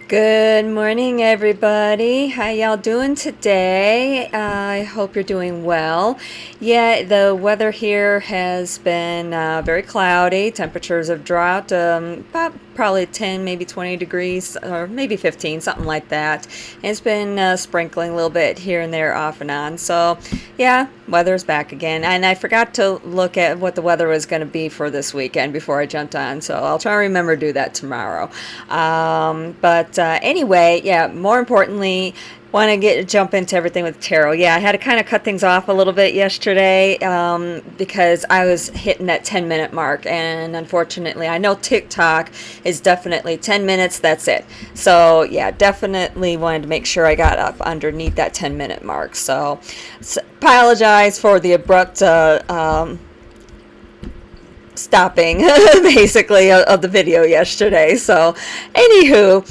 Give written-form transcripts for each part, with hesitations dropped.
Good morning, everybody. How y'all doing today? I hope you're doing well. Yeah, the weather here has been very cloudy. Temperatures have dropped about probably 10, maybe 20 degrees, or maybe 15, something like that. And it's been sprinkling a little bit here and there, off and on. So, yeah, weather's back again. And I forgot to look at what the weather was going to be for this weekend before I jumped on. So I'll try to remember to do that tomorrow. But anyway, yeah, more importantly, want to jump into everything with tarot. Yeah, I had to kind of cut things off a little bit yesterday because I was hitting that 10-minute mark, and unfortunately, I know TikTok is definitely 10 minutes. That's it. So yeah, definitely wanted to make sure I got up underneath that 10-minute mark. So apologize for the abrupt stopping basically of the video yesterday. So anywho,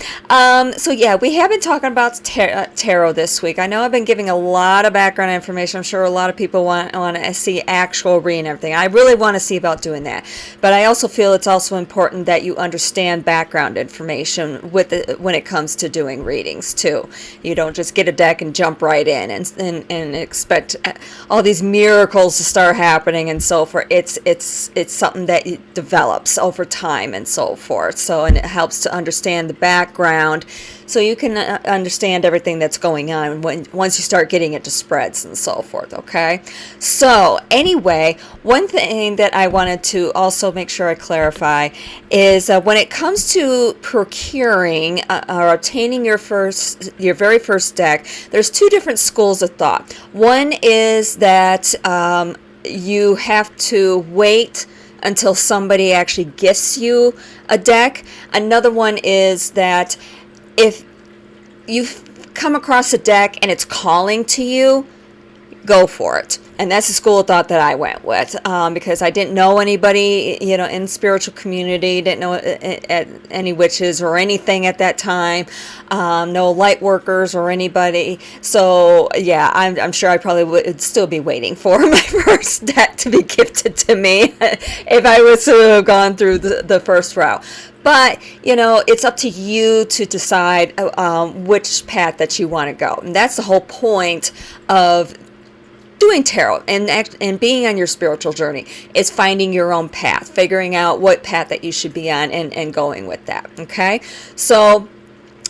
yeah, we have been talking about tarot this week. I know I've been giving a lot of background information. I'm sure a lot of people want to see actual reading and everything. I really want to see about doing that, but I also feel it's also important that you understand background information when it comes to doing readings too. You don't just get a deck and jump right in and expect all these miracles to start happening and so forth. It's something that it develops over time and so forth. So, and it helps to understand the background so you can understand everything that's going on once you start getting into spreads and so forth. Okay. So anyway, one thing that I wanted to also make sure I clarify is when it comes to procuring or obtaining your very first deck, there's two different schools of thought. One is that you have to wait until somebody actually gifts you a deck. Another one is that if you've come across a deck and it's calling to you, go for it. And that's the school of thought that I went with because I didn't know anybody, in the spiritual community, didn't know any witches or anything at that time, no light workers or anybody. So, yeah, I'm sure I probably would still be waiting for my first deck to be gifted to me if I was to have gone through the first route. But, it's up to you to decide which path that you want to go. And that's the whole point of doing tarot and being on your spiritual journey is finding your own path, figuring out what path that you should be on and going with that. Okay. So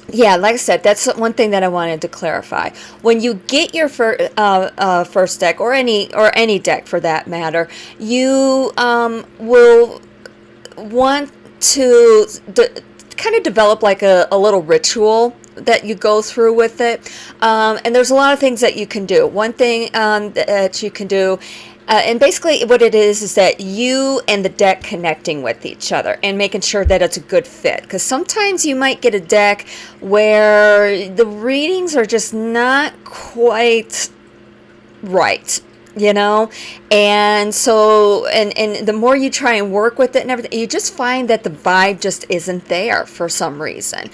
yeah, like I said, that's one thing that I wanted to clarify. When you get your first deck or any deck for that matter, you will want to kind of develop like a little ritual that you go through with it, and there's a lot of things that you can do. One thing that you can do, and basically what it is that you and the deck connecting with each other and making sure that it's a good fit, because sometimes you might get a deck where the readings are just not quite right, and so and the more you try and work with it and everything, you just find that the vibe just isn't there for some reason,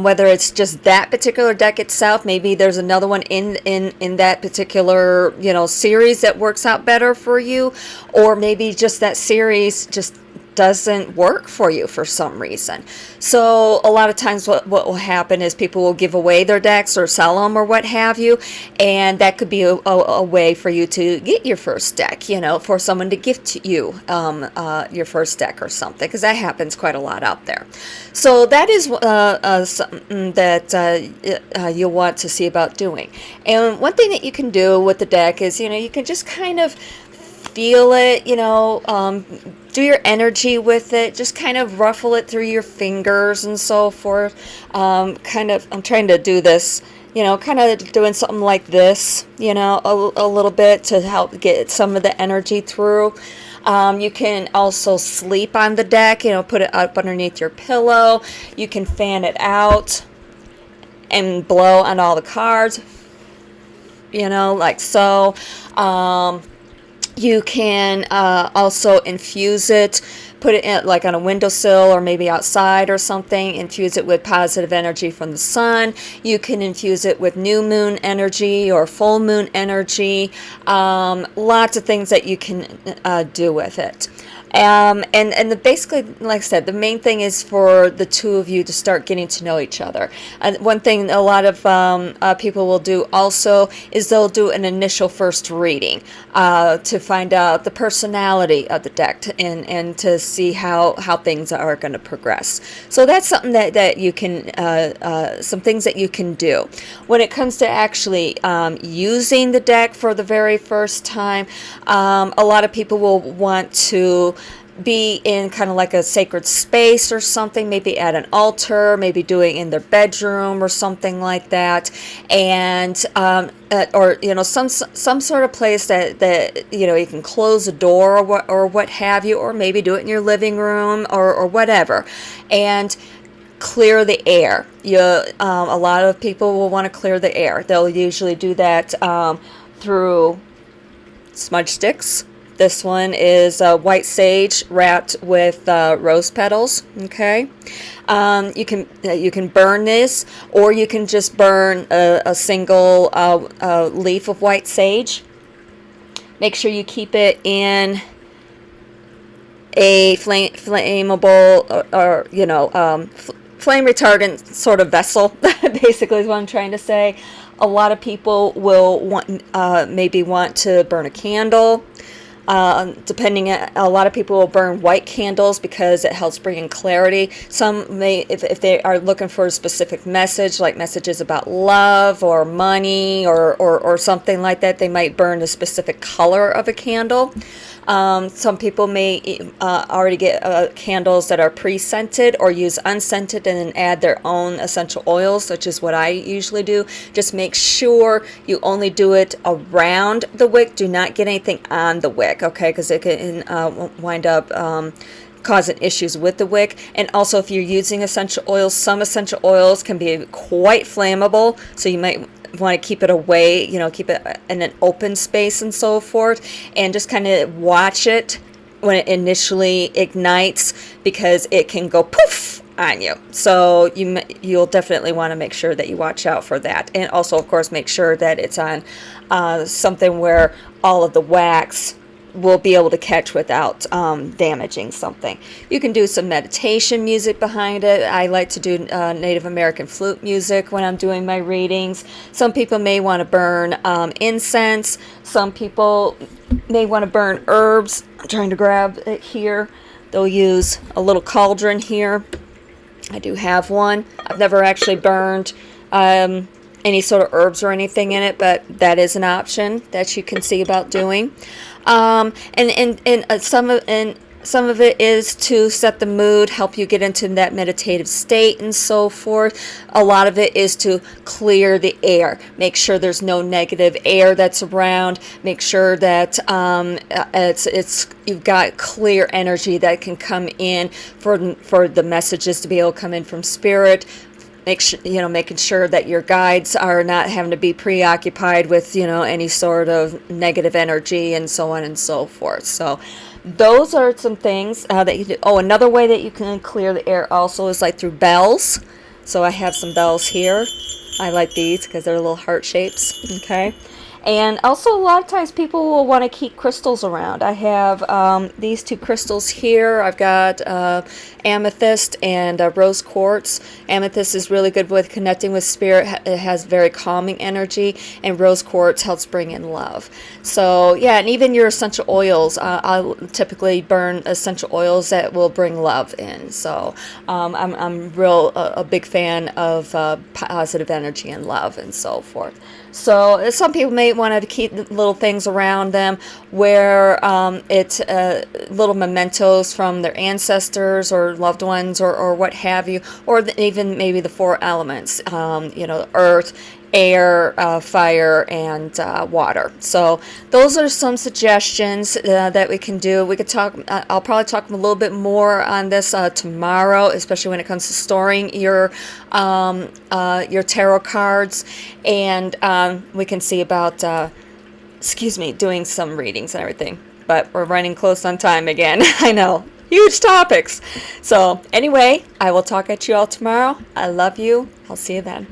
whether it's just that particular deck itself. Maybe there's another one in that particular series that works out better for you, or maybe just that series just doesn't work for you for some reason. So a lot of times what will happen is people will give away their decks or sell them or what have you, and that could be a way for you to get your first deck, for someone to gift you your first deck or something, because that happens quite a lot out there. So that is something that you'll want to see about doing. And one thing that you can do with the deck is, you can just kind of feel it, do your energy with it, just kind of ruffle it through your fingers and so forth. I'm trying to do this, kind of doing something like this, a little bit to help get some of the energy through. You can also sleep on the deck, put it up underneath your pillow. You can fan it out and blow on all the cards, like so. You can also infuse it, put it in, like on a windowsill or maybe outside or something, infuse it with positive energy from the sun. You can infuse it with new moon energy or full moon energy. Lots of things that you can do with it. Basically, like I said, the main thing is for the two of you to start getting to know each other. And one thing a lot of people will do also is they'll do an initial first reading to find out the personality of the deck and to see how things are going to progress. So that's something that you can, some things that you can do. When it comes to actually using the deck for the very first time, a lot of people will want to be in kind of like a sacred space or something, maybe at an altar, maybe doing in their bedroom or something like that, and or some sort of place that you can close a door or what have you, or maybe do it in your living room or whatever, and clear the air. A lot of people will want to clear the air. They'll usually do that through smudge sticks. This one is white sage wrapped with rose petals. Okay, you can burn this, or you can just burn a single leaf of white sage. Make sure you keep it in a flammable or flame retardant sort of vessel. Basically, is what I'm trying to say. A lot of people will maybe want to burn a candle. Depending, a lot of people will burn white candles because it helps bring in clarity. Some may, if they are looking for a specific message, like messages about love or money or something like that, they might burn a specific color of a candle. Some people may already get candles that are pre-scented or use unscented and then add their own essential oils, which is what I usually do. Just make sure you only do it around the wick. Do not get anything on the wick, okay, because it can wind up causing issues with the wick. And also, if you're using essential oils, some essential oils can be quite flammable, so you might want to keep it away, keep it in an open space and so forth, and just kind of watch it when it initially ignites, because it can go poof on you. So you'll definitely want to make sure that you watch out for that. And also, of course, make sure that it's on something where all of the wax will be able to catch without damaging something. You can do some meditation music behind it. I like to do Native American flute music when I'm doing my readings. Some people may want to burn incense. Some people may want to burn herbs. I'm trying to grab it here. They'll use a little cauldron here. I do have one. I've never actually burned any sort of herbs or anything in it, but that is an option that you can see about doing. Some of it is to set the mood, help you get into that meditative state and so forth. A lot of it is to clear the air. Make sure there's no negative air that's around. Make sure that you've got clear energy that can come in for the messages to be able to come in from spirit. Making sure that your guides are not having to be preoccupied with, any sort of negative energy and so on and so forth. So those are some things that you do. Oh, another way that you can clear the air also is like through bells. So I have some bells here. I like these because they're little heart shapes. Okay. And also, a lot of times people will want to keep crystals around. I have these two crystals here. I've got amethyst and rose quartz. Amethyst is really good with connecting with spirit. It has very calming energy, and rose quartz helps bring in love. So yeah, and even your essential oils. I'll typically burn essential oils that will bring love in. So I'm a big fan of positive energy and love and so forth. So some people may want to keep little things around them where it's little mementos from their ancestors or loved ones or what have you, or even maybe the four elements, earth, air, fire, and water. So those are some suggestions that we can do. We could talk. I'll probably talk a little bit more on this tomorrow, especially when it comes to storing your tarot cards, and we can see about doing some readings and everything. But we're running close on time again. I know. Huge topics. So anyway, I will talk at you all tomorrow. I love you. I'll see you then.